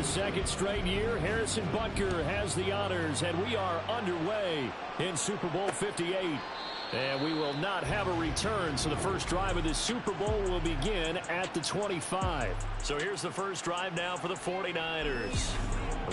second straight year, Harrison Butker has the honors, and we are underway in Super Bowl 58. And we will not have a return, so the first drive of this Super Bowl will begin at the 25. So here's the first drive now for the 49ers.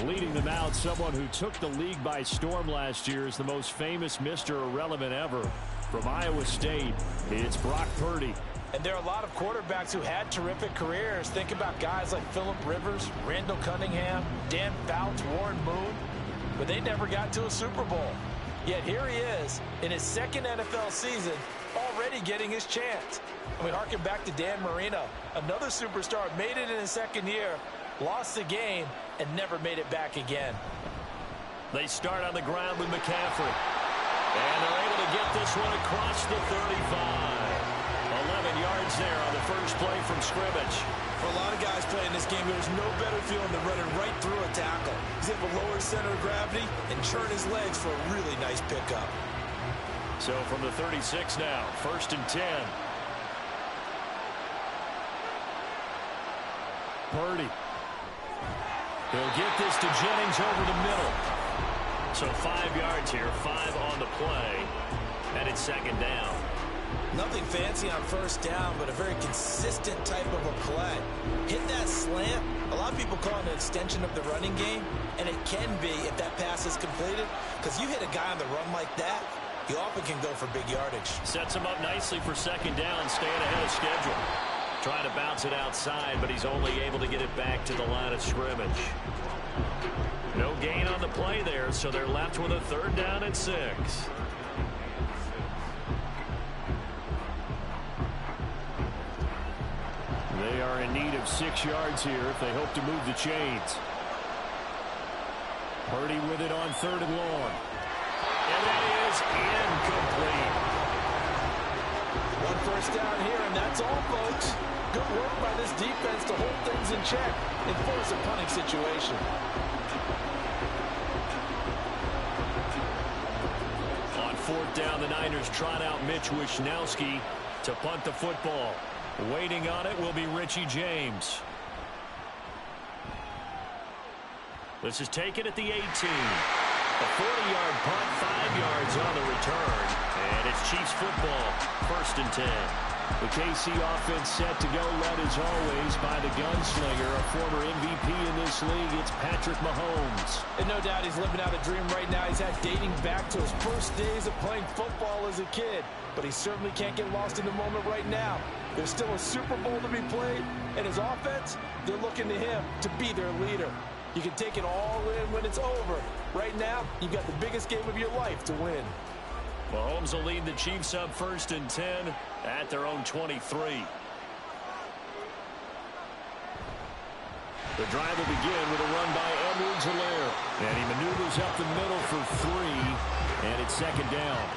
Leading them out, someone who took the league by storm last year is the most famous Mr. Irrelevant ever. From Iowa State, it's Brock Purdy. And there are a lot of quarterbacks who had terrific careers. Think about guys like Phillip Rivers, Randall Cunningham, Dan Fouts, Warren Moon. But they never got to a Super Bowl. Yet here he is in his second NFL season, already getting his chance. And we harken back to Dan Marino, another superstar, made it in his second year, lost the game, and never made it back again. They start on the ground with McCaffrey. And they're able to get this one across the 35. 11 yards there on the first play from scrimmage. For a lot of guys playing this game, there's no better feeling than running right through a tackle. He's able to lower his center of gravity and churn his legs for a really nice pickup. So from the 36 now, 1st and 10. Purdy. He'll get this to Jennings over the middle. So 5 yards here, 5 on the play, and it's second down. Nothing fancy on first down, but a very consistent type of a play. Hit that slant. A lot of people call it an extension of the running game, and it can be if that pass is completed, because you hit a guy on the run like that, you often can go for big yardage. Sets him up nicely for second down, staying ahead of schedule. Trying to bounce it outside, but he's only able to get it back to the line of scrimmage. No gain on the play there, so they're left with a 3rd down and 6. They are in need of 6 yards here if they hope to move the chains. Purdy with it on 3rd and long. And that is incomplete. One first down here, and that's all, folks. Good work by this defense to hold things in check and force a punting situation. On 4th down, the Niners trot out Mitch Wishnowsky to punt the football. Waiting on it will be Richie James. This is taken at the 18. A 40-yard punt, 5 yards on the return. And it's Chiefs football, 1st and 10. The KC offense set to go, led as always by the gunslinger, a former MVP in this league. It's Patrick Mahomes. And no doubt he's living out a dream right now. He's had dating back to his first days of playing football as a kid. But he certainly can't get lost in the moment right now. There's still a Super Bowl to be played, and his offense, they're looking to him to be their leader. You can take it all in when it's over. Right now, you've got the biggest game of your life to win. Mahomes will lead the Chiefs up 1st and 10 at their own 23. The drive will begin with a run by Edwards-Helaire. And he maneuvers up the middle for 3, and it's second down.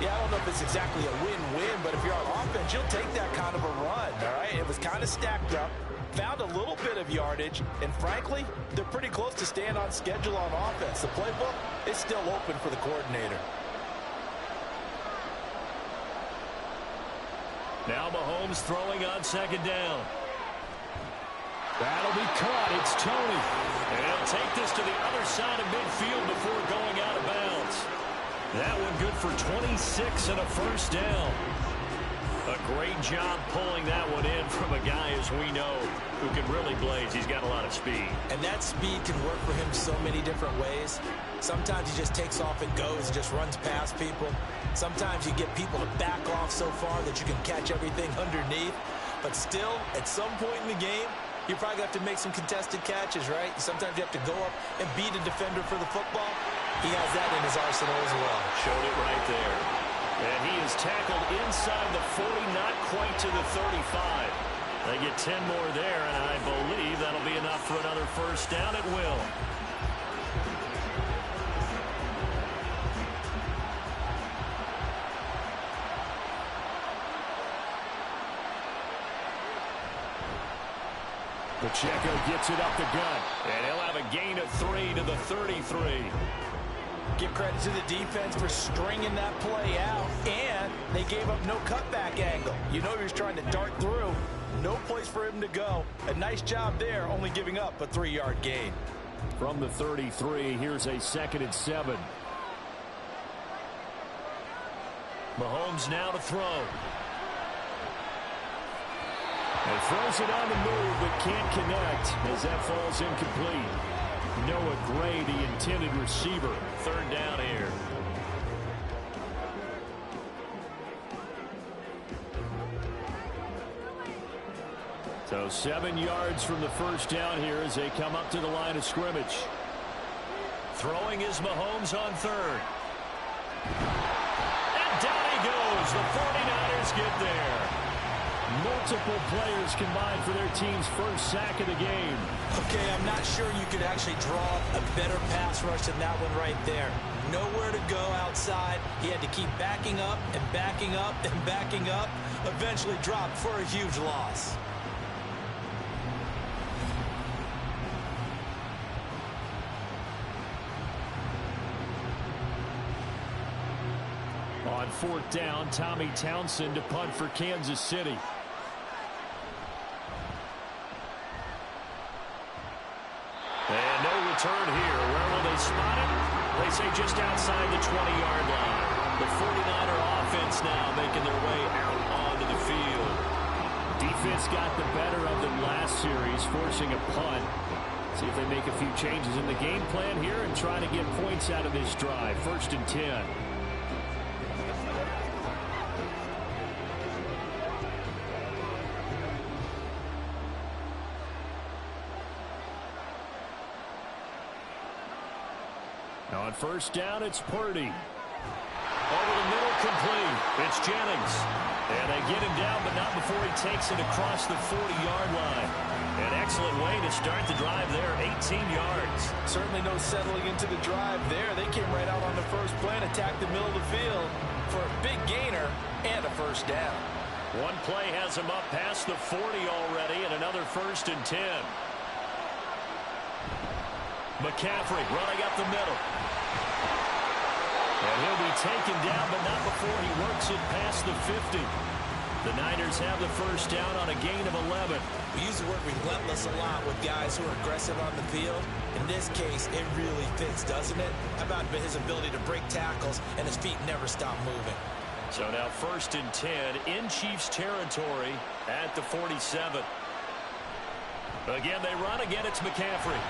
Yeah, I don't know if it's exactly a win-win, but if you're on offense, you'll take that kind of a run, all right? It was kind of stacked up, found a little bit of yardage, and frankly, they're pretty close to staying on schedule on offense. The playbook is still open for the coordinator. Now Mahomes throwing on second down. That'll be caught. It's Tony. And he'll take this to the other side of midfield before going out of bounds. That one good for 26 and a first down. A great job pulling that one in from a guy, as we know, who can really blaze. He's got a lot of speed. And that speed can work for him so many different ways. Sometimes he just takes off and goes and just runs past people. Sometimes you get people to back off so far that you can catch everything underneath. But still, at some point in the game, you probably have to make some contested catches, right? Sometimes you have to go up and beat a defender for the football. He has that in his arsenal as well. Showed it right there. And he is tackled inside the 40, not quite to the 35. They get 10 more there, and I believe that'll be enough for another first down at will. Pacheco gets it up the gut, and he'll have a gain of 3 to the 33. Give credit to the defense for stringing that play out, and they gave up no cutback angle. You know he was trying to dart through. No place for him to go. A nice job there, only giving up a 3-yard gain. From the 33, here's a 2nd and 7. Mahomes now to throw. And throws it on the move, but can't connect as that falls incomplete. Noah Gray, the intended receiver. 3rd down here. So 7 yards from the first down here as they come up to the line of scrimmage. Throwing is Mahomes on 3rd. And down he goes. The 49ers get there. Multiple players combined for their team's first sack of the game. Okay, I'm not sure you could actually draw a better pass rush than that one right there. Nowhere to go outside. He had to keep backing up and backing up and backing up. Eventually dropped for a huge loss. On 4th down, Tommy Townsend to punt for Kansas City. And no return here. Where will they spot it? They say just outside the 20-yard line. The 49er offense now making their way out onto the field. Defense got the better of them last series, forcing a punt. See if they make a few changes in the game plan here and try to get points out of this drive. 1st and 10. On 1st down, it's Purdy. Over the middle, complete. It's Jennings. And they get him down, but not before he takes it across the 40-yard line. An excellent way to start the drive there, 18 yards. Certainly no settling into the drive there. They came right out on the first play and attacked the middle of the field for a big gainer and a 1st down. One play has him up past the 40 already, and another 1st and 10. McCaffrey running up the middle. And he'll be taken down, but not before he works it past the 50. The Niners have the 1st down on a gain of 11. We use the word relentless a lot with guys who are aggressive on the field. In this case, it really fits, doesn't it? How about his ability to break tackles and his feet never stop moving? So now 1st and 10 in Chiefs territory at the 47. Again, they run. Again, it's McCaffrey.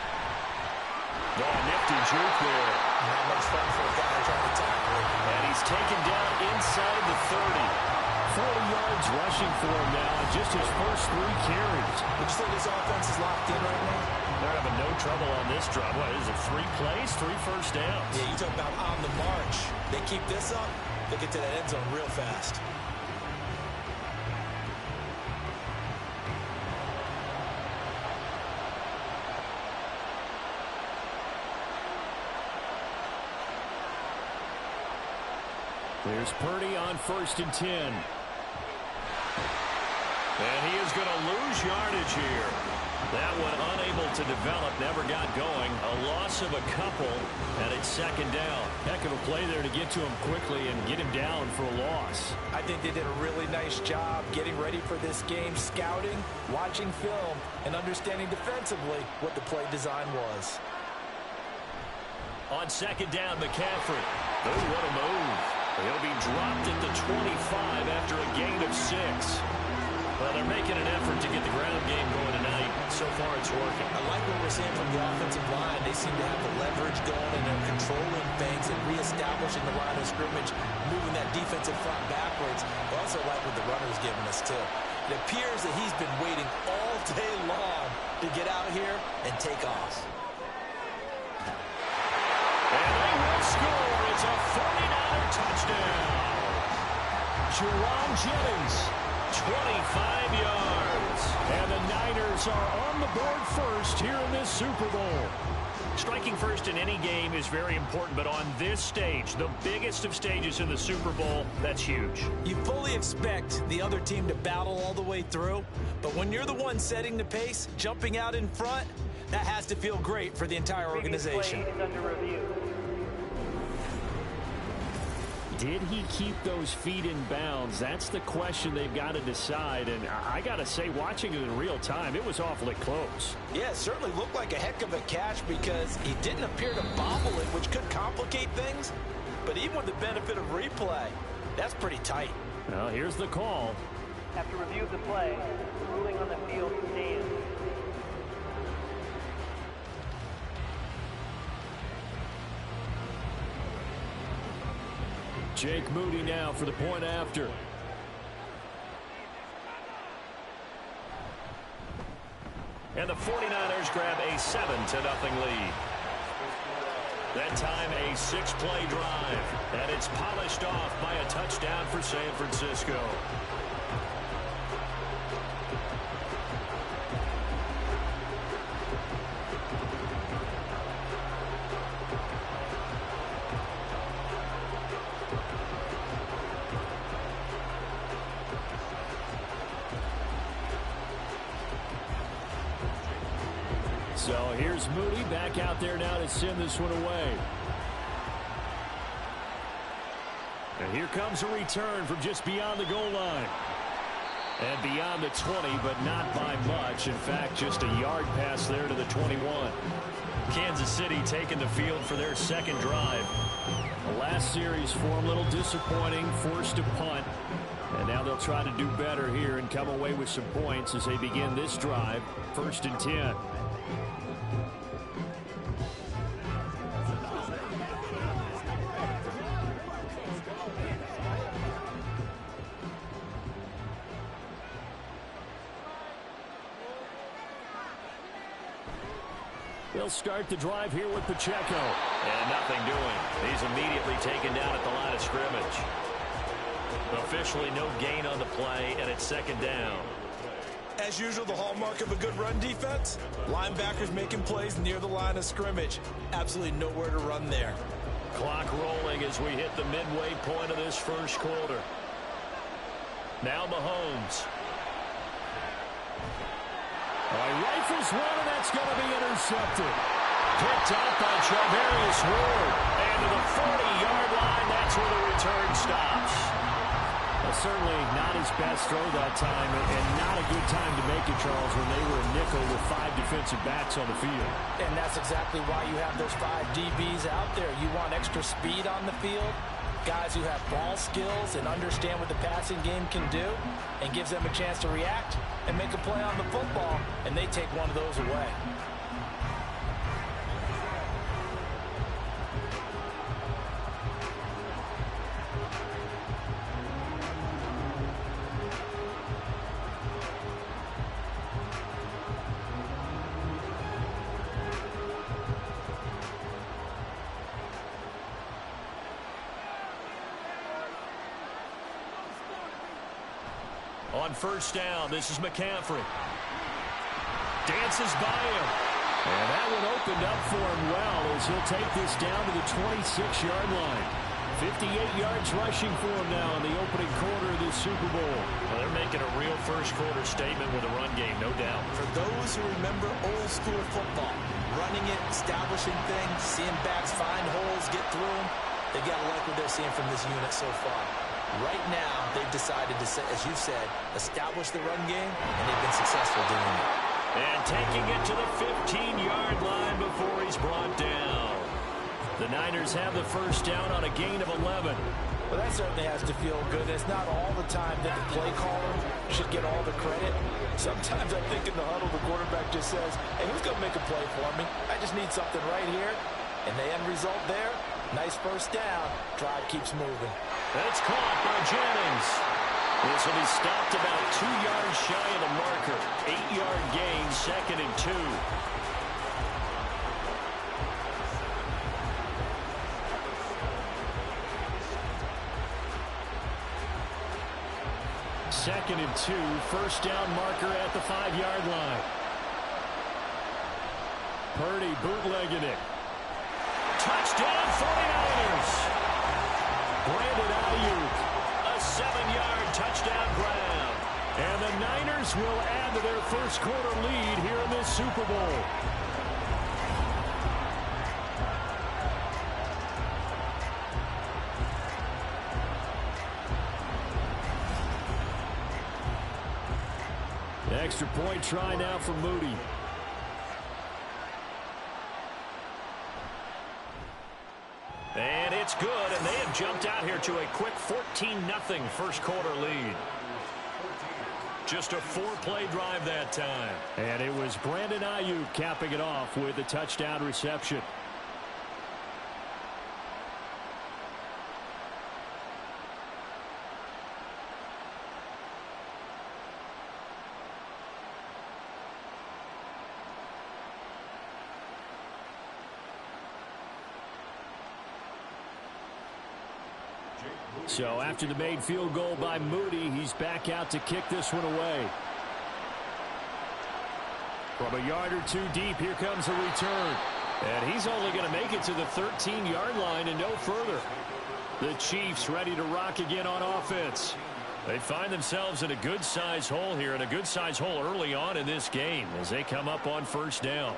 Oh, nifty juke there. Not much fun for a guy trying to tackle him. And he's taken down inside the 30. 40 yards rushing for him now on just his first 3 carries. Would you say this offense is locked in right now? They're having no trouble on this drive. What is it, 3 plays, 3 first downs? Yeah, you talk about on the march. They keep this up, they get to that end zone real fast. There's Purdy on 1st and 10. And he is going to lose yardage here. That one unable to develop, never got going. A loss of a couple, and it's 2nd down. Heck of a play there to get to him quickly and get him down for a loss. I think they did a really nice job getting ready for this game, scouting, watching film, and understanding defensively what the play design was. On 2nd down, McCaffrey. Oh, what a move. He'll be dropped at the 25 after a gain of 6. Well, they're making an effort to get the ground game going tonight. So far, it's working. I like what we're seeing from the offensive line. They seem to have the leverage going, and they're controlling things and reestablishing the line of scrimmage, moving that defensive front backwards. I also like what the runner's giving us, too. It appears that he's been waiting all day long to get out here and take off. And they will score. It's a 49er touchdown. Jerron Jennings, 25 yards. And the Niners are on the board first here in this Super Bowl. Striking first in any game is very important, but on this stage, the biggest of stages in the Super Bowl, that's huge. You fully expect the other team to battle all the way through, but when you're the one setting the pace, jumping out in front, that has to feel great for the entire organization. Did he keep those feet in bounds? That's the question they've got to decide. And I got to say, watching it in real time, it was awfully close. Yeah, it certainly looked like a heck of a catch because he didn't appear to bobble it, which could complicate things. But even with the benefit of replay, that's pretty tight. Well, here's the call. After review of the play, the ruling on the field stands. Jake Moody now for the point after. And the 49ers grab a 7-0 lead. That time a 6-play drive. And it's polished off by a touchdown for San Francisco. So here's Moody back out there now to send this one away. And here comes a return from just beyond the goal line. And beyond the 20, but not by much. In fact, just a yard pass there to the 21. Kansas City taking the field for their second drive. The last series for them, a little disappointing, forced to punt. And now they'll try to do better here and come away with some points as they begin this drive. 1st and 10. They'll start the drive here with Pacheco. And nothing doing. He's immediately taken down at the line of scrimmage. Officially no gain on the play, and it's 2nd down. As usual, the hallmark of a good run defense, linebackers making plays near the line of scrimmage. Absolutely nowhere to run there. Clock rolling as we hit the midway point of this first quarter. Now Mahomes. Rifles one, and that's going to be intercepted. Picked up by Charvarius Ward. And to the 40-yard line, that's where the return stops. Well, certainly not his best throw that time, and not a good time to make it, Charles, when they were a nickel with 5 defensive backs on the field. And that's exactly why you have those 5 DBs out there. You want extra speed on the field, guys who have ball skills and understand what the passing game can do, and gives them a chance to react and make a play on the football, and they take one of those away. On 1st down, this is McCaffrey. Dances by him. And that one opened up for him well as he'll take this down to the 26-yard line. 58 yards rushing for him now in the opening quarter of this Super Bowl. Well, they're making a real first-quarter statement with a run game, no doubt. For those who remember old-school football, running it, establishing things, seeing backs find holes, get through them, they got to like what they're seeing from this unit so far. Right now, they've decided to, as you said, establish the run game, and they've been successful doing it. And taking it to the 15-yard line before he's brought down. The Niners have the 1st down on a gain of 11. Well, that certainly has to feel good. It's not all the time that the play caller should get all the credit. Sometimes I think in the huddle, the quarterback just says, hey, who's going to make a play for me? I just need something right here. And the end result there, nice 1st down. Drive keeps moving. And it's caught by Jennings. This will be stopped about 2 yards shy of the marker. 8-yard gain, 2nd and 2. Second and 2, 1st down marker at the 5-yard line. Purdy bootlegging it. Touchdown 49ers. Brandon Ayuk, a 7-yard touchdown grab. And the Niners will add to their first-quarter lead here in this Super Bowl. extra point try now for Moody. And it's good, and they have jumped out here to a quick 14-0 first quarter lead. Just a 4-play drive that time. And it was Brandon Ayuk capping it off with a touchdown reception. So after the made field goal by Moody, he's back out to kick this one away. From a yard or two deep, here comes a return. And he's only going to make it to the 13-yard line and no further. The Chiefs ready to rock again on offense. They find themselves in a good-sized hole here, and a good-sized hole early on in this game as they come up on first down.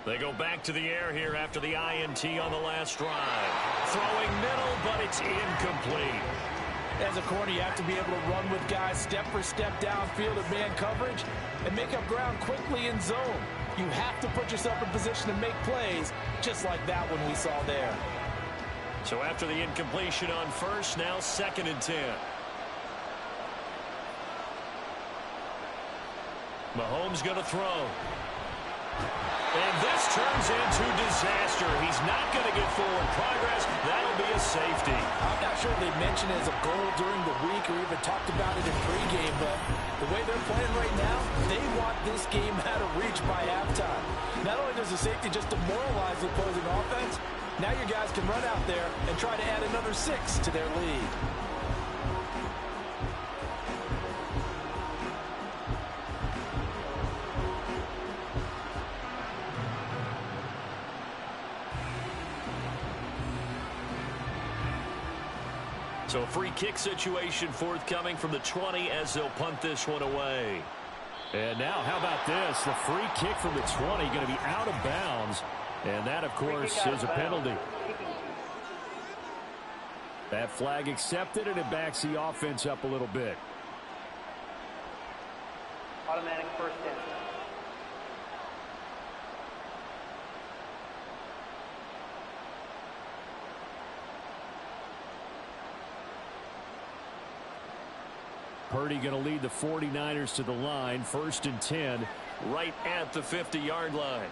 They go back to the air here after the INT on the last drive. Throwing middle, but it's incomplete. As a corner, you have to be able to run with guys step for step downfield in man coverage and make up ground quickly in zone. You have to put yourself in position to make plays, just like that one we saw there. So after the incompletion on first, now 2nd and 10. Mahomes going to throw. And this turns into disaster. He's not going to get forward progress. That'll be a safety. I'm not sure they mentioned it as a goal during the week or even talked about it in pregame, but the way they're playing right now, they want this game out of reach by halftime. Not only does the safety just demoralize the opposing offense, now your guys can run out there and try to add another 6 to their lead. So a free kick situation forthcoming from the 20 as they'll punt this one away. And now, how about this? The free kick from the 20 going to be out of bounds. And that, of course, is a penalty. That flag accepted, and it backs the offense up a little bit. Automatic first down. Purdy going to lead the 49ers to the line. 1st and 10, right at the 50-yard line.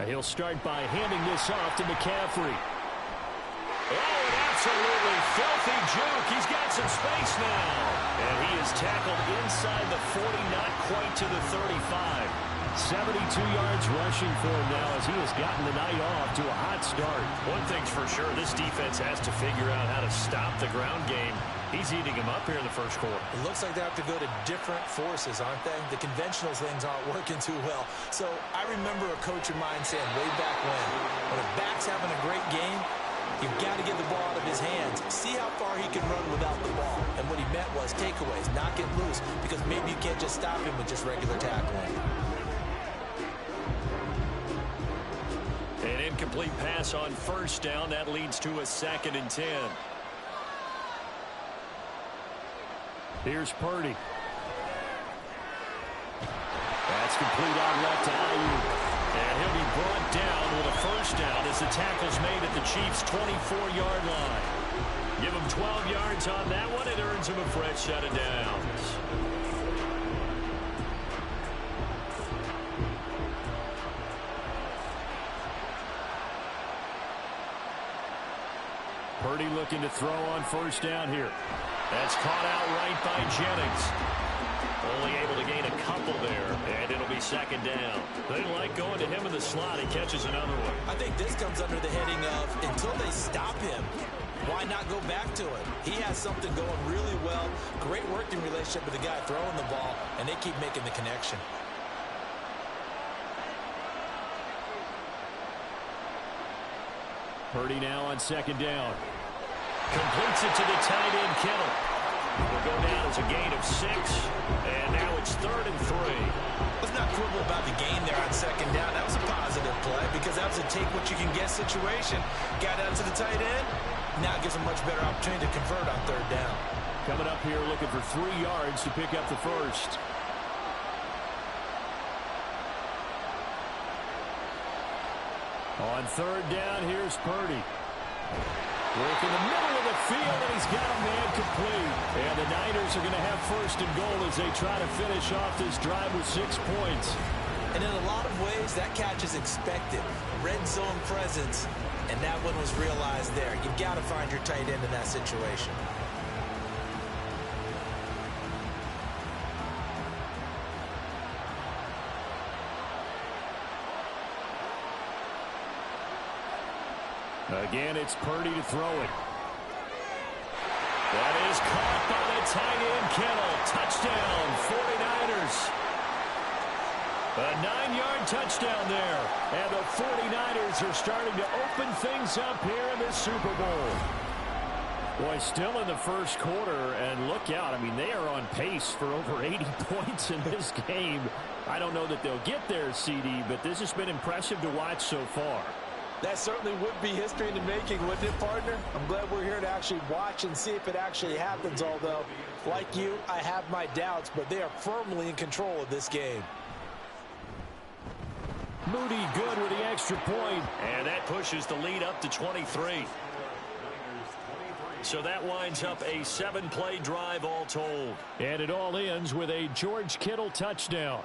And he'll start by handing this off to McCaffrey. Oh, an absolutely filthy juke. He's got some space now. And he is tackled inside the 40, not quite to the 35. 72 yards rushing for him now as he has gotten the night off to a hot start. One thing's for sure, this defense has to figure out how to stop the ground game. He's eating him up here in the first quarter. It looks like they have to go to different forces, aren't they? The conventional things aren't working too well. So I remember a coach of mine saying way back when a back's having a great game, you've got to get the ball out of his hands. See how far he can run without the ball. And what he meant was takeaways, not get loose, because maybe you can't just stop him with just regular tackling. An incomplete pass on first down. That leads to a 2nd and 10. Here's Purdy. That's complete out left to Ayuk. And he'll be brought down with a first down as the tackle's made at the Chiefs' 24-yard line. Give him 12 yards on that one. It earns him a fresh set of downs. Purdy looking to throw on first down here. That's caught out right by Jennings. Only able to gain a couple there, and it'll be 2nd down. They like going to him in the slot. He catches another one. I think this comes under the heading of until they stop him, why not go back to it? He has something going really well. Great working relationship with the guy throwing the ball, and they keep making the connection. Purdy now on 2nd down. Completes it to the tight end, Kittle. Will go down as a gain of 6, and now it's 3rd and 3. Let's not quibble about the gain there on 2nd down. That was a positive play because that was a take-what-you-can-get situation. Got down to the tight end. Now it gives a much better opportunity to convert on 3rd down. Coming up here looking for 3 yards to pick up the first. On 3rd down, here's Purdy. Work in the middle of the field, and he's got a man complete. And the Niners are going to have 1st and goal as they try to finish off this drive with 6 points. And in a lot of ways, that catch is expected. Red zone presence, and that one was realized there. You've got to find your tight end in that situation. Again, it's Purdy to throw it. That is caught by the tight end, Kittle. Touchdown, 49ers. A 9-yard touchdown there. And the 49ers are starting to open things up here in the Super Bowl. Boy, still in the first quarter, and look out. I mean, they are on pace for over 80 points in this game. I don't know that they'll get there, CD, but this has been impressive to watch so far. That certainly would be history in the making, wouldn't it, partner? I'm glad we're here to actually watch and see if it actually happens, although, like you, I have my doubts, but they are firmly in control of this game. Moody good with the extra point, and that pushes the lead up to 23. So that winds up a 7-play drive all told. And it all ends with a George Kittle touchdown.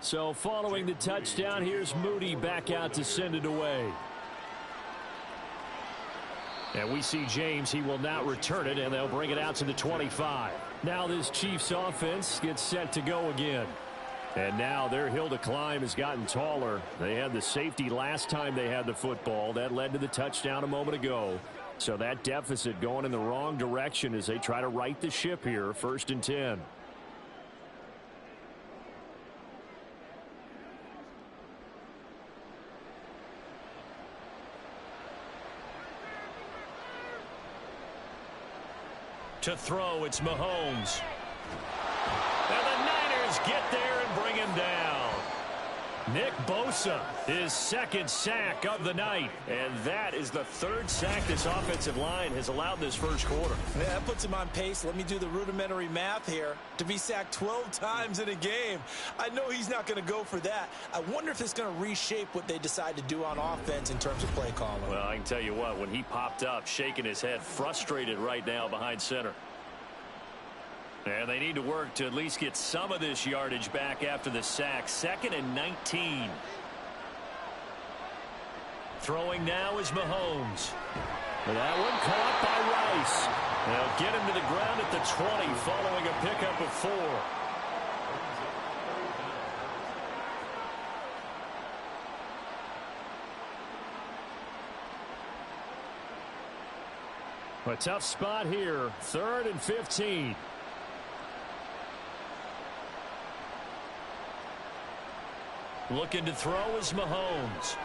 So following the touchdown, here's Moody back out to send it away. And we see James. He will not return it, and they'll bring it out to the 25. Now this Chiefs offense gets set to go again. And now their hill to climb has gotten taller. They had the safety last time they had the football. That led to the touchdown a moment ago. So that deficit going in the wrong direction as they try to right the ship here. 1st and 10. To throw, it's Mahomes. And the Niners get there and bring him down. Nick Bosa, his 2nd sack of the night. And that is the 3rd sack this offensive line has allowed this first quarter. Yeah, that puts him on pace. Let me do the rudimentary math here. To be sacked 12 times in a game. I know he's not going to go for that. I wonder if it's going to reshape what they decide to do on offense in terms of play calling. Well, I can tell you what, when he popped up, shaking his head, frustrated right now behind center. And they need to work to at least get some of this yardage back after the sack. 2nd and 19. Throwing now is Mahomes. That one caught by Rice. They'll get him to the ground at the 20 following a pickup of 4. A tough spot here. 3rd and 15. Looking to throw is Mahomes.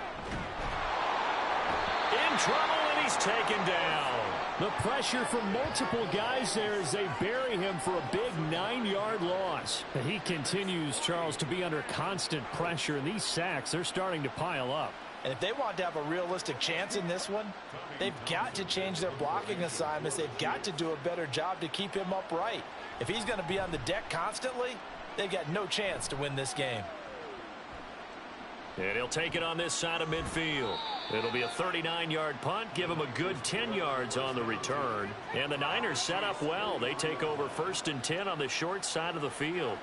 In trouble, and he's taken down. The pressure from multiple guys there as they bury him for a big 9-yard loss. He continues, Charles, to be under constant pressure, and these sacks, they're starting to pile up. And if they want to have a realistic chance in this one, they've got to change their blocking assignments. They've got to do a better job to keep him upright. If he's going to be on the deck constantly, they've got no chance to win this game. And he'll take it on this side of midfield. It'll be a 39-yard punt. Give him a good 10 yards on the return. And the Niners set up well. They take over 1st and 10 on the short side of the field.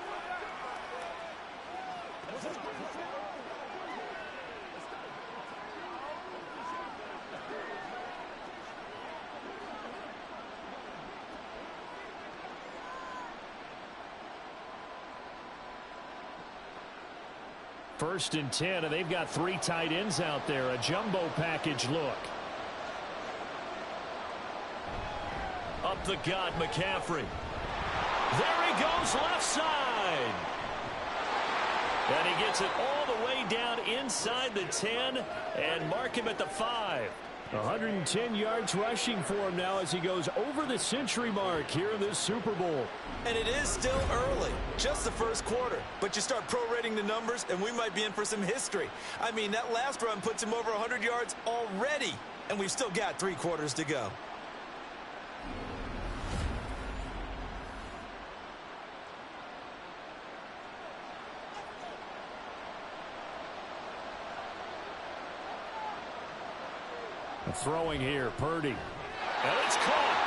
1st and 10, and they've got 3 tight ends out there. A jumbo package look. Up the gut, McCaffrey. There he goes, left side. And he gets it all the way down inside the 10 and mark him at the 5. 110 yards rushing for him now as he goes over the century mark here in this Super Bowl. And it is still early, just the first quarter. But you start prorating the numbers, and we might be in for some history. I mean, that last run puts him over 100 yards already, and we've still got 3 quarters to go. Throwing here, Purdy. And it's caught.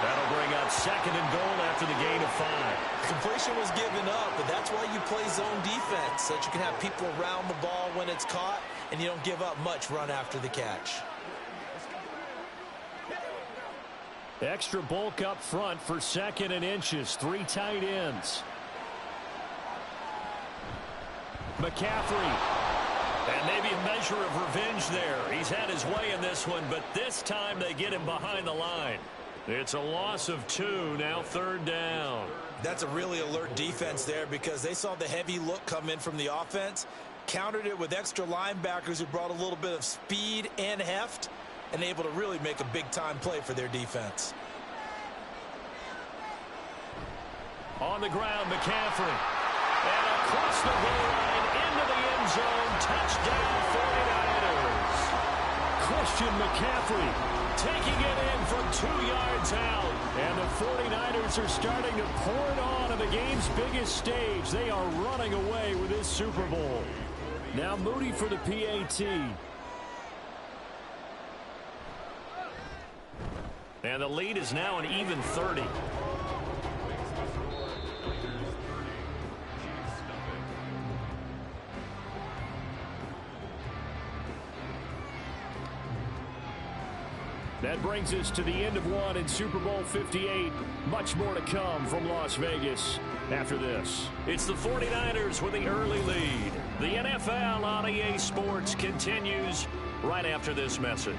That'll bring up 2nd and goal after the gain of 5. Completion was given up, but that's why you play zone defense, so that you can have people around the ball when it's caught, and you don't give up much run after the catch. Extra bulk up front for 2nd and inches. 3 tight ends. McCaffrey. And maybe a measure of revenge there. He's had his way in this one, but this time they get him behind the line. It's a loss of 2, now 3rd down. That's a really alert defense there because they saw the heavy look come in from the offense, countered it with extra linebackers who brought a little bit of speed and heft, and able to really make a big-time play for their defense. On the ground, McCaffrey. And across the goal line into the end zone. Touchdown, 49ers. Christian McCaffrey taking it in from 2 yards out. And the 49ers are starting to pour it on the game's biggest stage. They are running away with this Super Bowl. Now Moody for the PAT. And the lead is now an even 30. That brings us to the end of 1 in Super Bowl 58. Much more to come from Las Vegas after this. It's the 49ers with the early lead. The NFL on EA Sports continues right after this message.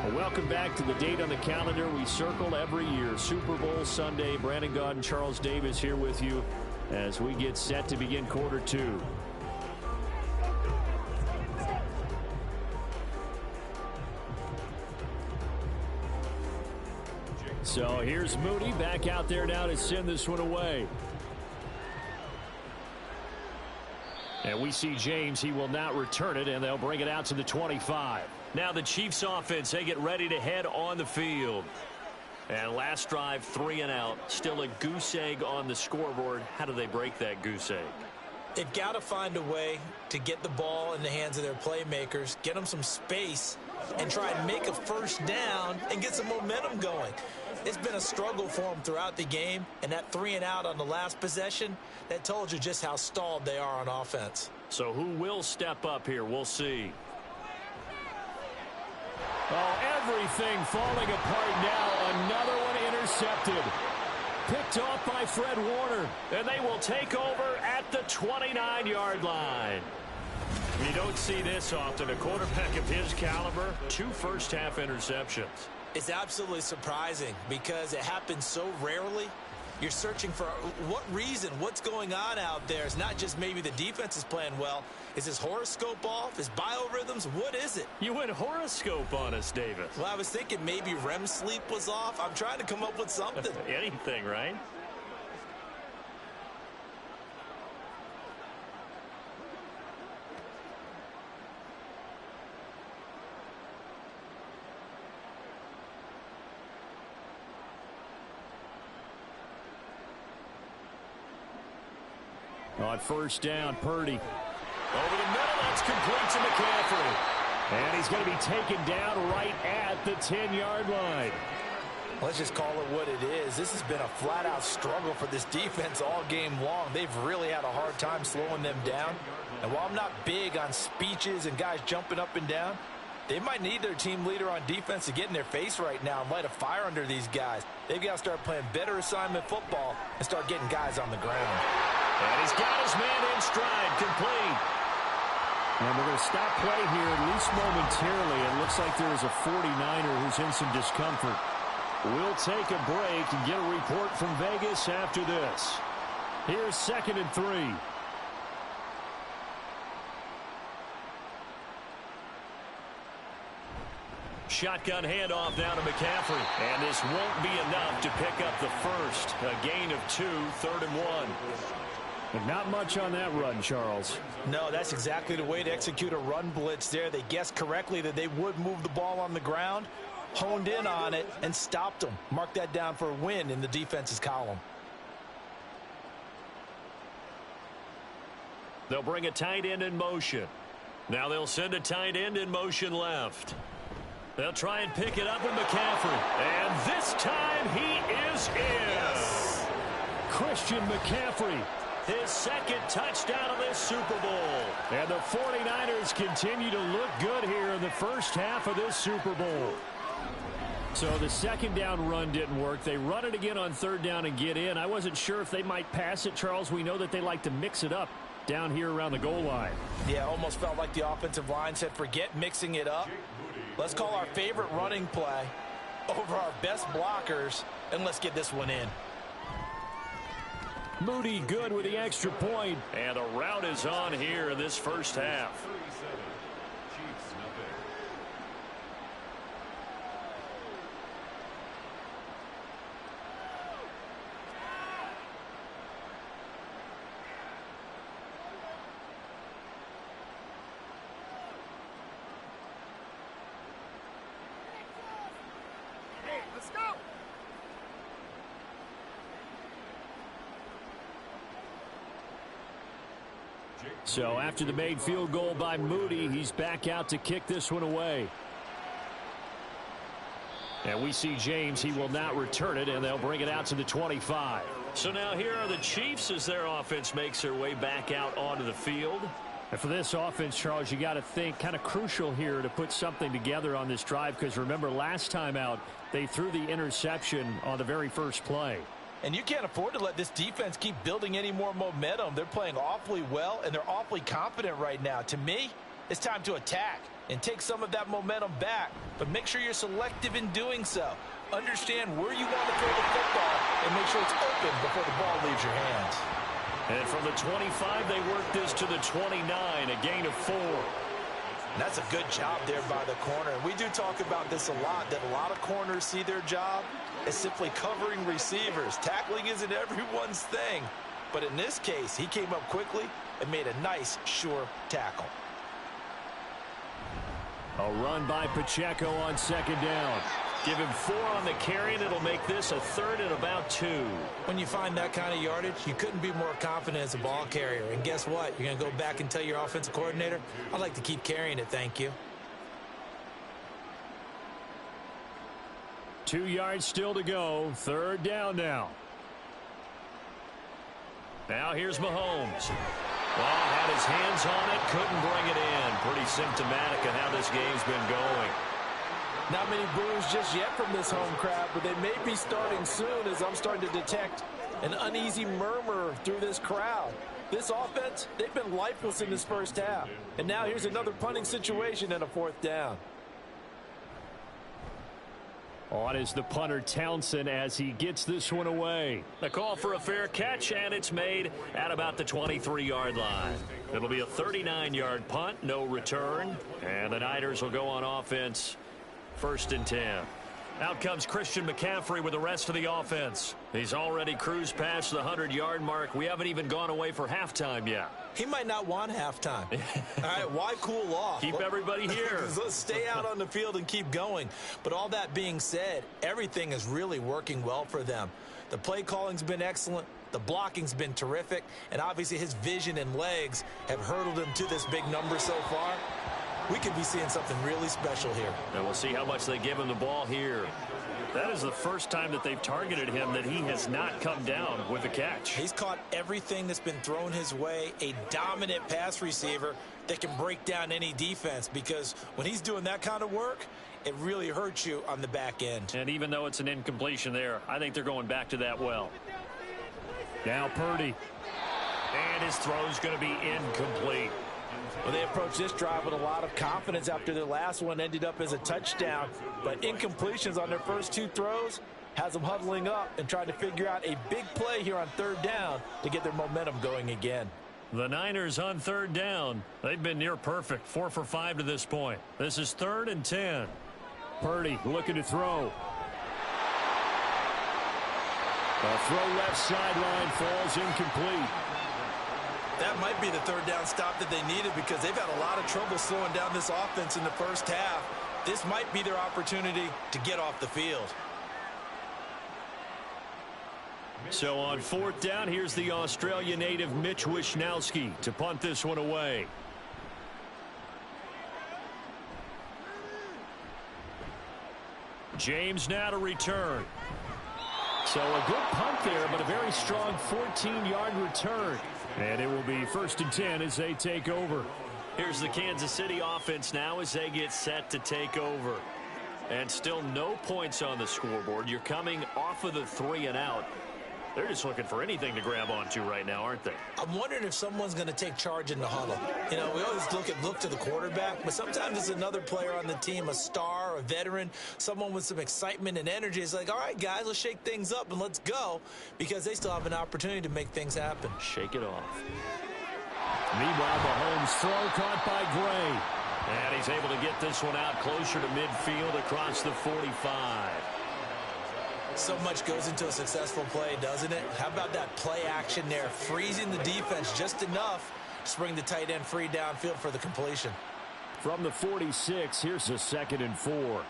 Well, welcome back to the date on the calendar we circle every year. Super Bowl Sunday. Brandon Gaudin, Charles Davis here with you as we get set to begin quarter 2. So here's Moody back out there now to send this one away. And we see James. He will not return it, and they'll bring it out to the 25. Now the Chiefs offense, they get ready to head on the field. And last drive, 3 and out. Still a goose egg on the scoreboard. How do they break that goose egg? They've got to find a way to get the ball in the hands of their playmakers, get them some space, and try and make a first down and get some momentum going. It's been a struggle for them throughout the game, and that 3 and out on the last possession, that told you just how stalled they are on offense. So who will step up here? We'll see. Oh, everything falling apart now. Another one intercepted. Picked off by Fred Warner. And they will take over at the 29-yard line. You don't see this often. A quarterback of his caliber, 2 first-half interceptions. It's absolutely surprising because it happens so rarely. You're searching for what reason, what's going on out there. It's not just maybe the defense is playing well. Is his horoscope off? His biorhythms? What is it? You went horoscope on us, Davis. Well, I was thinking maybe REM sleep was off. I'm trying to come up with something. Anything, right? On first down, Purdy. Over the middle, that's complete to McCaffrey. And he's going to be taken down right at the 10-yard line. Let's just call it what it is. This has been a flat-out struggle for this defense all game long. They've really had a hard time slowing them down. And while I'm not big on speeches and guys jumping up and down, they might need their team leader on defense to get in their face right now and light a fire under these guys. They've got to start playing better assignment football and start getting guys on the ground. And he's got his man in stride, complete. And we're going to stop play here, at least momentarily. It looks like there is a 49er who's in some discomfort. We'll take a break and get a report from Vegas after this. Here's 2nd and 3. Shotgun handoff down to McCaffrey. And this won't be enough to pick up the first. A gain of 2, 3rd and 1. But not much on that run, Charles. No, that's exactly the way to execute a run blitz there. They guessed correctly that they would move the ball on the ground, honed in on it, and stopped them. Mark that down for a win in the defense's column. They'll bring a tight end in motion. Now they'll send a tight end in motion left. They'll try and pick it up with McCaffrey. And this time he is in. Yes. Christian McCaffrey, his 2nd touchdown of this Super Bowl. And the 49ers continue to look good here in the first half of this Super Bowl. So the 2nd down run didn't work. They run it again on 3rd down and get in. I wasn't sure if they might pass it, Charles. We know that they like to mix it up down here around the goal line. Yeah, almost felt like the offensive line said, forget mixing it up. Let's call our favorite running play over our best blockers, and let's get this one in. Moody good with the extra point. And the route is on here in this first half. Let's go. So after the made field goal by Moody, he's back out to kick this one away. And we see James. He will not return it, and they'll bring it out to the 25. So now here are the Chiefs as their offense makes their way back out onto the field. And for this offense, Charles, you got to think kind of crucial here to put something together on this drive, because remember last time out they threw the interception on the very first play. And you can't afford to let this defense keep building any more momentum. They're playing awfully well, and they're awfully confident right now. To me, it's time to attack and take some of that momentum back, but make sure you're selective in doing so. Understand where you want to throw the football and make sure it's open before the ball leaves your hands. And from the 25, they work this to the 29, a gain of 4. And that's a good job there by the corner. And we do talk about this a lot, that a lot of corners see their job as simply covering receivers. Tackling isn't everyone's thing. But in this case, he came up quickly and made a nice, sure tackle. A run by Pacheco on 2nd down. Give him 4 on the carry, and it'll make this a 3rd and about 2. When you find that kind of yardage, you couldn't be more confident as a ball carrier. And guess what? You're going to go back and tell your offensive coordinator, I'd like to keep carrying it, thank you. 2 yards still to go. 3rd down now. Now here's Mahomes. Well, had his hands on it, couldn't bring it in. Pretty symptomatic of how this game's been going. Not many boos just yet from this home crowd, but they may be starting soon, as I'm starting to detect an uneasy murmur through this crowd. This offense, they've been lifeless in this first half. And now here's another punting situation and a 4th down. On is the punter Townsend as he gets this one away. The call for a fair catch, and it's made at about the 23-yard line. It'll be a 39-yard punt, no return. And the Niners will go on offense. 1st and 10. Out comes Christian McCaffrey with the rest of the offense. He's already cruised past the 100-yard mark. We haven't even gone away for halftime yet. He might not want halftime. All right, why cool off? Keep everybody here. Let's stay out on the field and keep going. But all that being said, everything is really working well for them. The play calling's been excellent. The blocking's been terrific. And obviously his vision and legs have hurdled him to this big number so far. We could be seeing something really special here. And we'll see how much they give him the ball here. That is the first time that they've targeted him that he has not come down with a catch. He's caught everything that's been thrown his way. A dominant pass receiver that can break down any defense, because when he's doing that kind of work, it really hurts you on the back end. And even though it's an incompletion there, I think they're going back to that well. Now Purdy. And his throw's going to be incomplete. Well, they approached this drive with a lot of confidence after their last one ended up as a touchdown. But incompletions on their first two throws has them huddling up and trying to figure out a big play here on third down to get their momentum going again. The Niners on third down. They've been near perfect, 4 for 5 to this point. This is 3rd and 10. Purdy looking to throw. A throw left sideline falls incomplete. That might be the third down stop that they needed because they've had a lot of trouble slowing down this offense in the first half. This might be their opportunity to get off the field. So on 4th down, here's the Australia native Mitch Wishnowsky to punt this one away. James now to return. So a good punt there, but a very strong 14-yard return. And it will be 1st and 10 as they take over. Here's the Kansas City offense now as they get set to take over. And still no points on the scoreboard. You're coming off of the 3 and out. They're just looking for anything to grab onto right now, aren't they? I'm wondering if someone's going to take charge in the huddle. You know, we always look to the quarterback, but sometimes it's another player on the team, a star, a veteran, someone with some excitement and energy. It's like, all right, guys, let's shake things up and let's go, because they still have an opportunity to make things happen. Shake it off. Meanwhile, Mahomes' throw caught by Gray. And he's able to get this one out closer to midfield across the 45. So much goes into a successful play, doesn't it? How about that play action there, freezing the defense just enough to bring the tight end free downfield for the completion. From the 46, here's a 2nd and 4.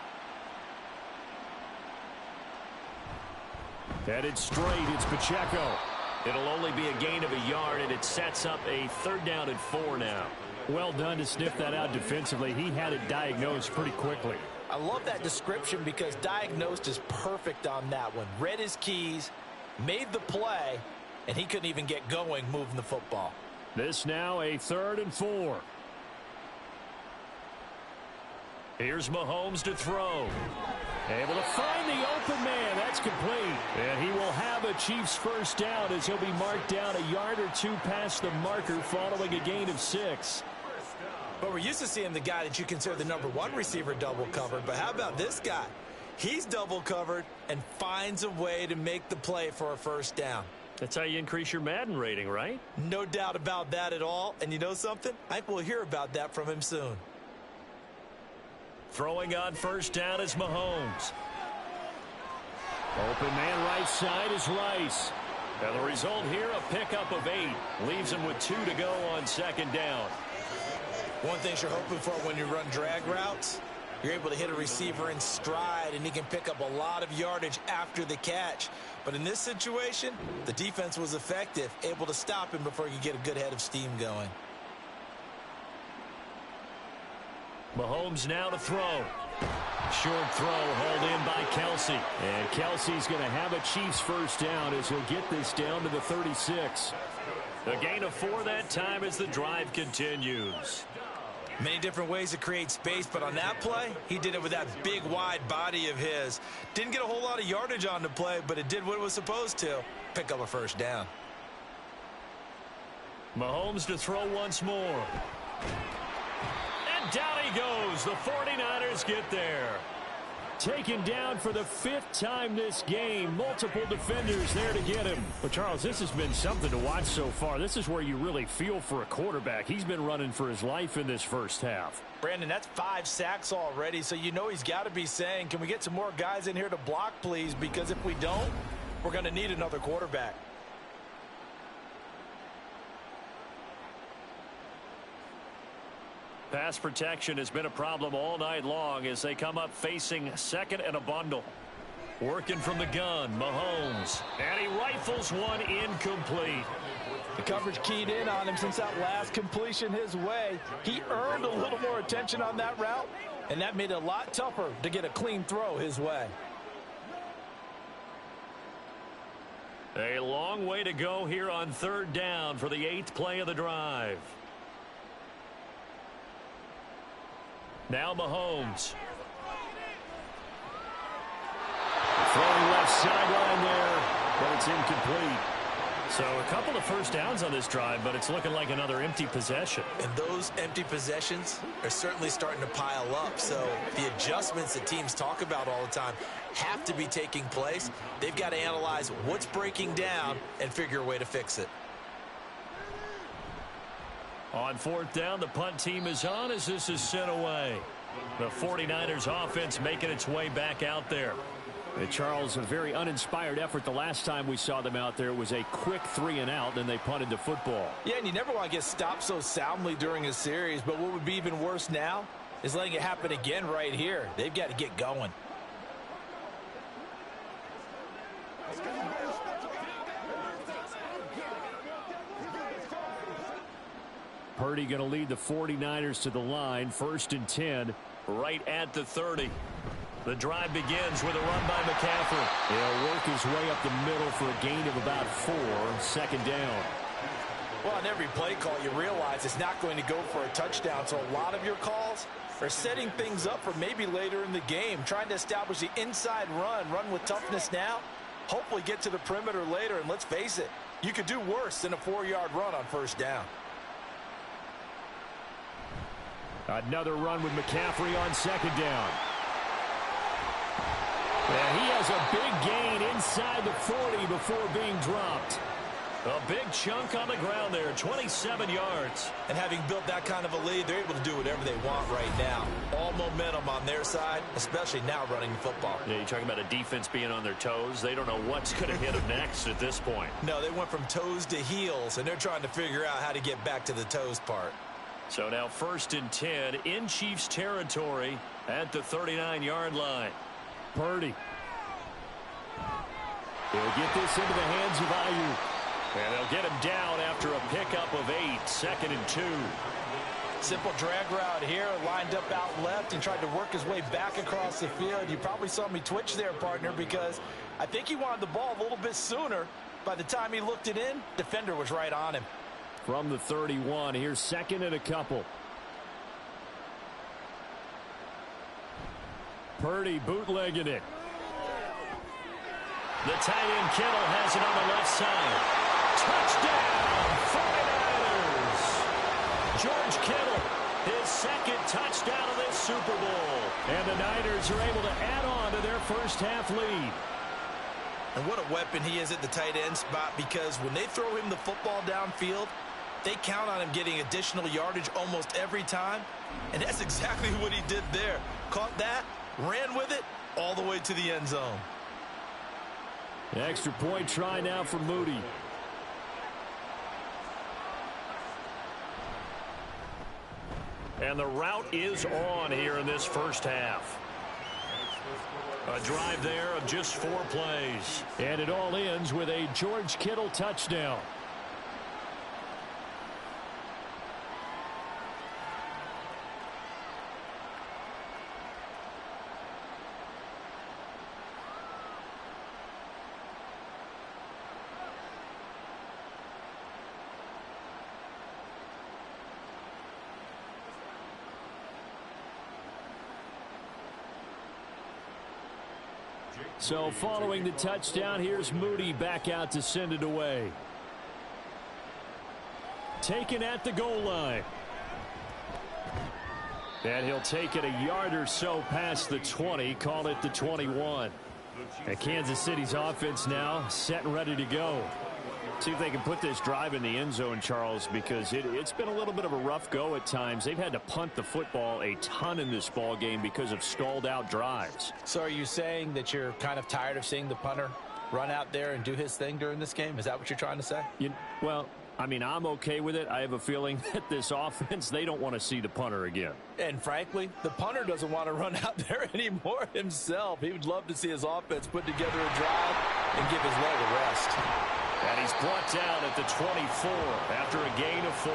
Headed straight, it's Pacheco. It'll only be a gain of a yard, and it sets up a 3rd down and 4 now. Well done to sniff that out defensively. He had it diagnosed pretty quickly. I love that description because diagnosed is perfect on that one. Read his keys, made the play, and he couldn't even get going moving the football. This now a 3rd and 4. Here's Mahomes to throw. Able to find the open man. That's complete. And he will have a Chiefs first down as he'll be marked down a yard or 2 past the marker following a gain of 6. But we're used to seeing the guy that you consider the #1 receiver double covered. But how about this guy? He's double covered and finds a way to make the play for a first down. That's how you increase your Madden rating, right? No doubt about that at all. And you know something? I think we'll hear about that from him soon. Throwing on first down is Mahomes. Open man right side is Rice. And the result here, a pickup of 8. Leaves him with 2 to go on 2nd down. One thing you're hoping for when you run drag routes, you're able to hit a receiver in stride, and he can pick up a lot of yardage after the catch. But in this situation, the defense was effective, able to stop him before he could get a good head of steam going. Mahomes now to throw. Short throw hauled in by Kelsey. And Kelsey's going to have a Chiefs first down as he'll get this down to the 36. A gain of 4 that time as the drive continues. Many different ways to create space, but on that play, he did it with that big, wide body of his. Didn't get a whole lot of yardage on the play, but it did what it was supposed to. Pick up a first down. Mahomes to throw once more. And down he goes. The 49ers get there. Taken down for the 5th time this game. Multiple defenders there to get him. But, Charles, this has been something to watch so far. This is where you really feel for a quarterback. He's been running for his life in this first half. Brandon, that's 5 sacks already, so you know he's got to be saying, can we get some more guys in here to block, please? Because if we don't, we're going to need another quarterback. Pass protection has been a problem all night long as they come up facing 2nd and a bundle. Working from the gun, Mahomes. And he rifles one incomplete. The coverage keyed in on him since that last completion his way. He earned a little more attention on that route, and that made it a lot tougher to get a clean throw his way. A long way to go here on 3rd down for the 8th play of the drive. Now Mahomes. Throwing left sideline there, but it's incomplete. So a couple of first downs on this drive, but it's looking like another empty possession. And those empty possessions are certainly starting to pile up. So the adjustments that teams talk about all the time have to be taking place. They've got to analyze what's breaking down and figure a way to fix it. On fourth down, the punt team is on as this is sent away. The 49ers offense making its way back out there. Charles, a very uninspired effort the last time we saw them out there. It was a quick 3-and-out, then they punted the football. Yeah, and you never want to get stopped so soundly during a series, but what would be even worse now is letting it happen again right here. They've got to get going. Purdy going to lead the 49ers to the line, 1st and 10, right at the 30. The drive begins with a run by McCaffrey. He'll work his way up the middle for a gain of about 4, 2nd down. Well, on every play call, you realize it's not going to go for a touchdown, so a lot of your calls are setting things up for maybe later in the game, trying to establish the inside run with toughness now, hopefully get to the perimeter later, and let's face it, you could do worse than a 4-yard run on 1st down. Another run with McCaffrey on 2nd down. And he has a big gain inside the 40 before being dropped. A big chunk on the ground there, 27 yards. And having built that kind of a lead, they're able to do whatever they want right now. All momentum on their side, especially now running the football. Yeah, you're talking about a defense being on their toes. They don't know what's going to hit them next at this point. No, they went from toes to heels, and they're trying to figure out how to get back to the toes part. So now 1st and 10 in Chiefs territory at the 39-yard line. Purdy. He'll get this into the hands of Ayuk. And they'll get him down after a pickup of 8, 2nd and 2. Simple drag route here, lined up out left and tried to work his way back across the field. You probably saw me twitch there, partner, because I think he wanted the ball a little bit sooner. By the time he looked it in, defender was right on him. From the 31, here's 2nd and a couple. Purdy bootlegging it. The tight end Kittle has it on the left side. Touchdown, 49ers. George Kittle, his 2nd touchdown of this Super Bowl. And the Niners are able to add on to their first half lead. And what a weapon he is at the tight end spot, because when they throw him the football downfield, they count on him getting additional yardage almost every time. And that's exactly what he did there. Caught that, ran with it, all the way to the end zone. Extra point try now for Moody. And the route is on here in this first half. A drive there of just 4 plays. And it all ends with a George Kittle touchdown. So following the touchdown, here's Moody back out to send it away. Taken at the goal line. And he'll take it a yard or so past the 20, call it the 21. And Kansas City's offense now set and ready to go. See if they can put this drive in the end zone, Charles, because it's been a little bit of a rough go at times. They've had to punt the football a ton in this ball game because of stalled-out drives. So are you saying that you're kind of tired of seeing the punter run out there and do his thing during this game? Is that what you're trying to say? Well, I mean, I'm okay with it. I have a feeling that this offense, they don't want to see the punter again. And frankly, the punter doesn't want to run out there anymore himself. He would love to see his offense put together a drive and give his leg a rest. And he's brought down at the 24 after a gain of 4.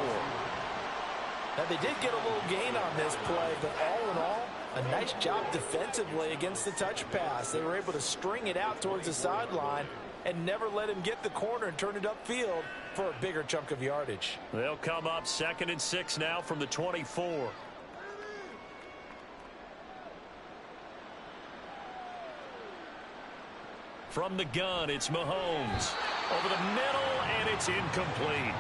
Now, they did get a little gain on this play, but all in all, a nice job defensively against the touch pass. They were able to string it out towards the sideline and never let him get the corner and turn it upfield for a bigger chunk of yardage. They'll come up 2nd and 6 now from the 24. From the gun, it's Mahomes. Over the middle, and it's incomplete.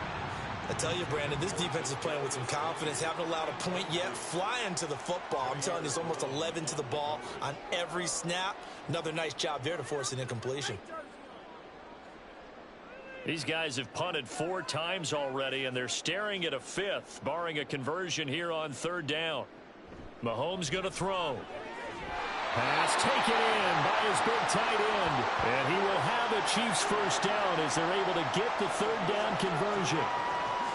I tell you, Brandon, this defense is playing with some confidence. Haven't allowed a point yet. Flying to the football. I'm telling you, it's almost 11 to the ball on every snap. Another nice job there to force an incompletion. These guys have punted 4 times already, and they're staring at a 5th, barring a conversion here on 3rd down. Mahomes going to throw. Pass taken in by his big tight end. And he will have the Chiefs first down as they're able to get the 3rd down conversion.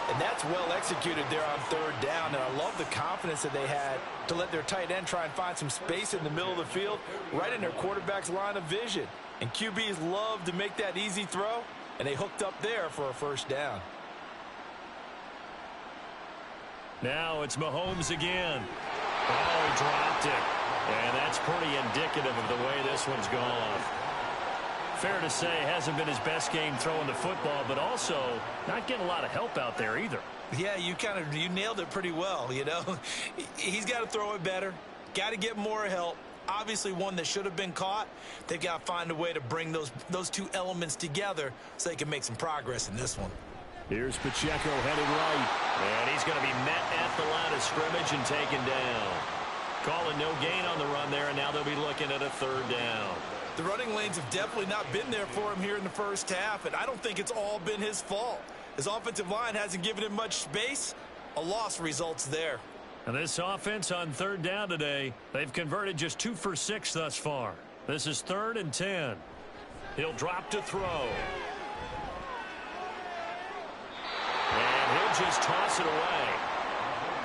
And that's well executed there on 3rd down. And I love the confidence that they had to let their tight end try and find some space in the middle of the field, right in their quarterback's line of vision. And QBs love to make that easy throw, and they hooked up there for a first down. Now it's Mahomes again. Oh, he dropped it. And that's pretty indicative of the way this one's gone. Fair to say, hasn't been his best game throwing the football, but also not getting a lot of help out there either. Yeah, you nailed it pretty well, you know. He's got to throw it better, got to get more help. Obviously one that should have been caught. They've got to find a way to bring those 2 elements together so they can make some progress in this one. Here's Pacheco headed right. And he's going to be met at the line of scrimmage and taken down. Calling no gain on the run there, and now they'll be looking at a 3rd down. The running lanes have definitely not been there for him here in the first half, and I don't think it's all been his fault. His offensive line hasn't given him much space. A loss results there. And this offense on 3rd down today, they've converted just 2 for 6 thus far. This is 3rd and 10. He'll drop to throw. And he'll just toss it away.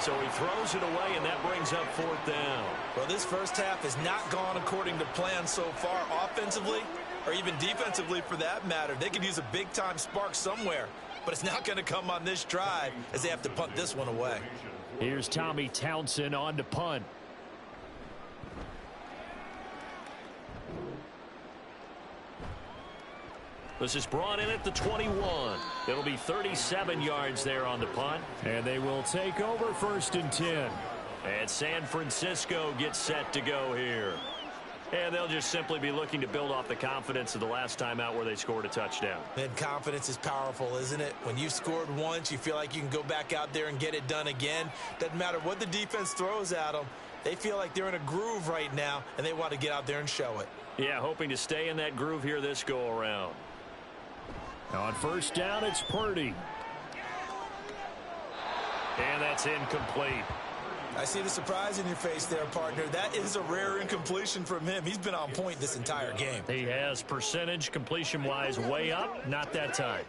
So he throws it away, and that brings up 4th down. Well, this first half has not gone according to plan so far offensively, or even defensively for that matter. They could use a big-time spark somewhere, but it's not going to come on this drive as they have to punt this one away. Here's Tommy Townsend on to punt. This is brought in at the 21. It'll be 37 yards there on the punt. And they will take over 1st and 10. And San Francisco gets set to go here. And they'll just simply be looking to build off the confidence of the last time out where they scored a touchdown. And confidence is powerful, isn't it? When you've scored once, you feel like you can go back out there and get it done again. Doesn't matter what the defense throws at them. They feel like they're in a groove right now, and they want to get out there and show it. Yeah, hoping to stay in that groove here this go-around. Now on 1st down, it's Purdy. And that's incomplete. I see the surprise in your face there, partner. That is a rare incompletion from him. He's been on point this entire game. He has percentage completion-wise way up. Not that time.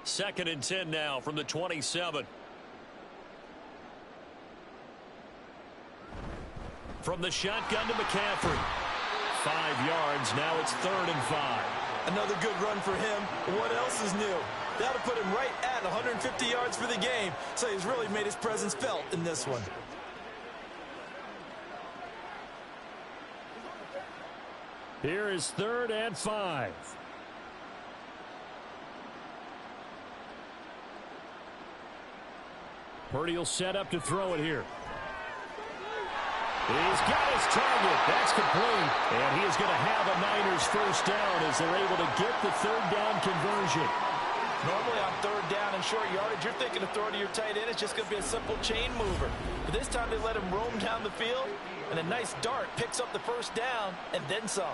2nd and 10 now from the 27. From the shotgun to McCaffrey. 5 yards. Now it's 3rd and 5. Another good run for him. What else is new? That'll put him right at 150 yards for the game. So he's really made his presence felt in this one. Here is 3rd and 5. Purdy will set up to throw it here. He's got his target. That's complete. And he is going to have a Niners first down as they're able to get the 3rd down conversion. Normally on 3rd down and short yardage, you're thinking of throwing to your tight end. It's just going to be a simple chain mover. But this time they let him roam down the field, and a nice dart picks up the first down and then some.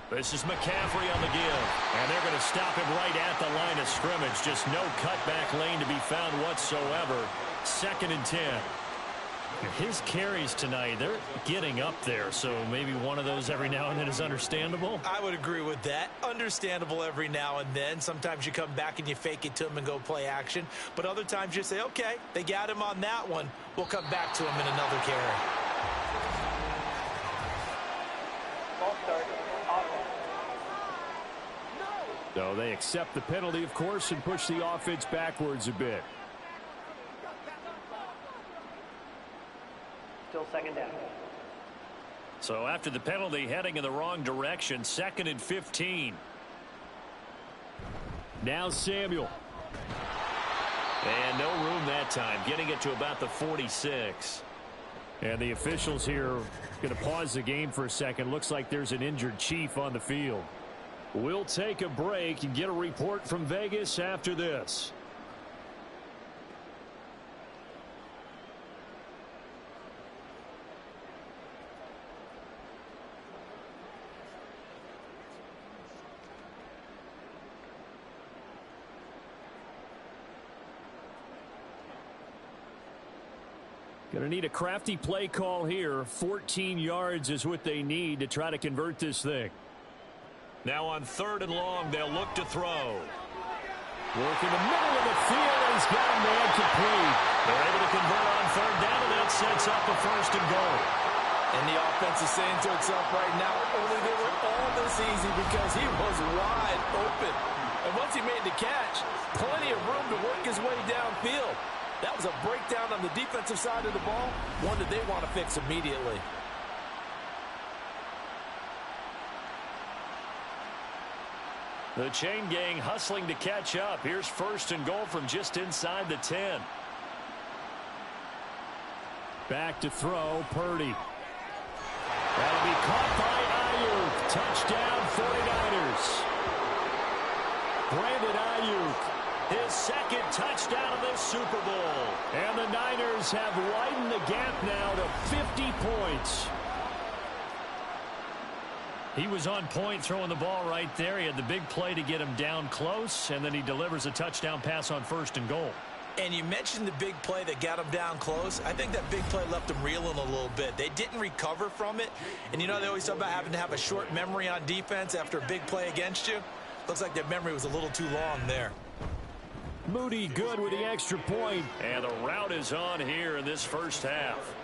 This is McCaffrey on the give. And they're going to stop him right at the line of scrimmage. Just no cutback lane to be found whatsoever. 2nd and 10. His carries tonight, they're getting up there. So maybe one of those every now and then is understandable. I would agree with that. Understandable every now and then. Sometimes you come back and you fake it to him and go play action. But other times you say, okay, they got him on that one. We'll come back to him in another carry. So they accept the penalty, of course, and push the offense backwards a bit. Still 2nd down. So after the penalty, heading in the wrong direction, 2nd and 15. Now Samuel. And no room that time, getting it to about the 46. And the officials here going to pause the game for a second. Looks like there's an injured Chief on the field. We'll take a break and get a report from Vegas after this. Going to need a crafty play call here. 14 yards is what they need to try to convert this thing. Now on 3rd and long, they'll look to throw. Work in the middle of the field, and he's got a man complete. They're able to convert on 3rd down, and that sets up a 1st and goal. And the offense is saying to itself right now, only they were all this easy because he was wide open. And once he made the catch, plenty of room to work his way downfield. That was a breakdown on the defensive side of the ball, one that they want to fix immediately. The chain gang hustling to catch up. Here's 1st and goal from just inside the 10. Back to throw, Purdy. That'll be caught by Ayuk. Touchdown, 49ers. Brandon Ayuk. His 2nd touchdown of this Super Bowl. And the Niners have widened the gap now to 50 points. He was on point throwing the ball right there. He had the big play to get him down close, and then he delivers a touchdown pass on 1st and goal. And you mentioned the big play that got him down close. I think that big play left him reeling a little bit. They didn't recover from it. And you know they always talk about having to have a short memory on defense after a big play against you. Looks like their memory was a little too long there. Moody good with the extra point. And the route is on here in this 1st half.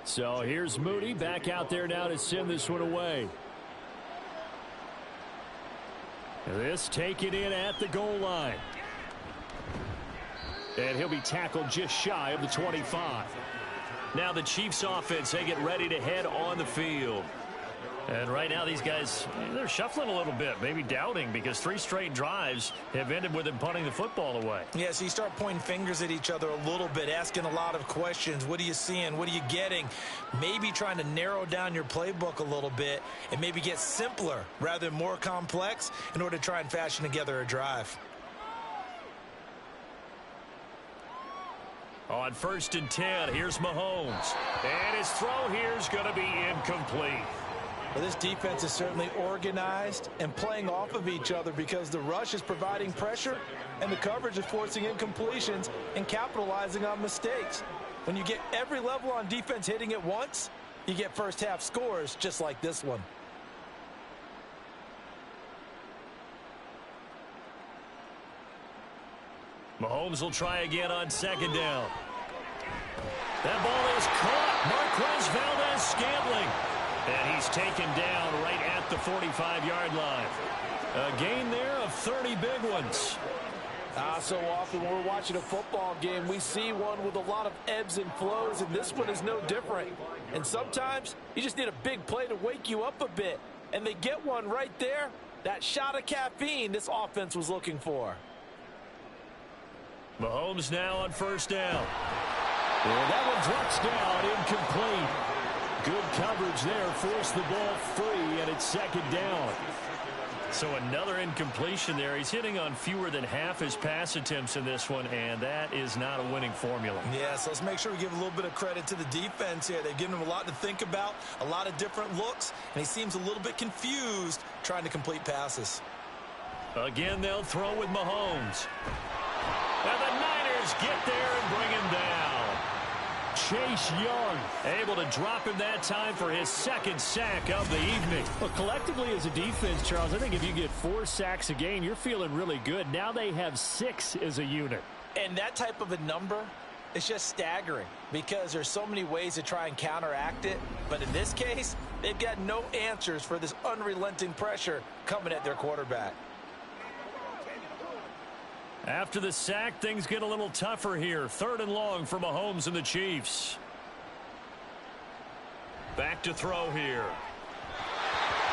So here's Moody back out there now to send this one away. This taken in at the goal line. And he'll be tackled just shy of the 25. Now the Chiefs offense, they get ready to head on the field. And right now these guys, they're shuffling a little bit, maybe doubting, because 3 straight drives have ended with them punting the football away. Yeah, so you start pointing fingers at each other a little bit, asking a lot of questions. What are you seeing? What are you getting? Maybe trying to narrow down your playbook a little bit and maybe get simpler rather than more complex in order to try and fashion together a drive. On 1st and 10, here's Mahomes. And his throw here is going to be incomplete. Well, this defense is certainly organized and playing off of each other because the rush is providing pressure and the coverage is forcing incompletions and capitalizing on mistakes. When you get every level on defense hitting at once, you get 1st half scores just like this one. Mahomes will try again on 2nd down. That ball is caught. Marquez Valdez-Scantling. And he's taken down right at the 45-yard line. A gain there of 30 big ones. So often when we're watching a football game, we see one with a lot of ebbs and flows, and this one is no different. And sometimes you just need a big play to wake you up a bit. And they get one right there. That shot of caffeine this offense was looking for. Mahomes now on 1st down. And that one drops down, incomplete. Good coverage there, forced the ball free, and it's 2nd down. So another incompletion there. He's hitting on fewer than half his pass attempts in this one, and that is not a winning formula. Yeah, so let's make sure we give a little bit of credit to the defense here. They've given him a lot to think about, a lot of different looks, and he seems a little bit confused trying to complete passes. Again, they'll throw with Mahomes. And the Niners get there and bring him down. Chase Young able to drop him that time for his second sack of the evening. Well, collectively as a defense, Charles, I think if you get 4 sacks a game, you're feeling really good. Now they have 6 as a unit. And that type of a number is just staggering because there's so many ways to try and counteract it. But in this case, they've got no answers for this unrelenting pressure coming at their quarterback. After the sack, things get a little tougher here. 3rd and long for Mahomes and the Chiefs. Back to throw here.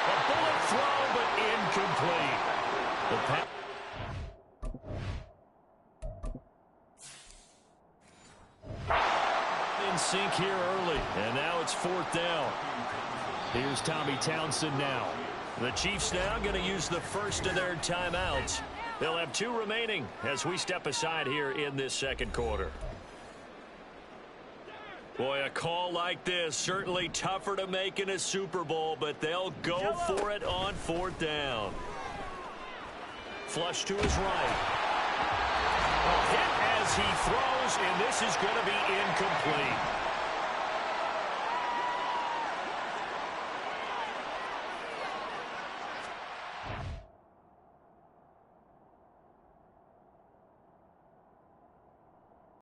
A bullet throw, but incomplete. In sync here early, and now it's 4th down. Here's Tommy Townsend now. The Chiefs now going to use the first of their timeouts. They'll have 2 remaining as we step aside here in this second quarter. Boy, a call like this, certainly tougher to make in a Super Bowl, but they'll go for it on 4th down. Flush to his right. A hit as he throws, and this is going to be incomplete.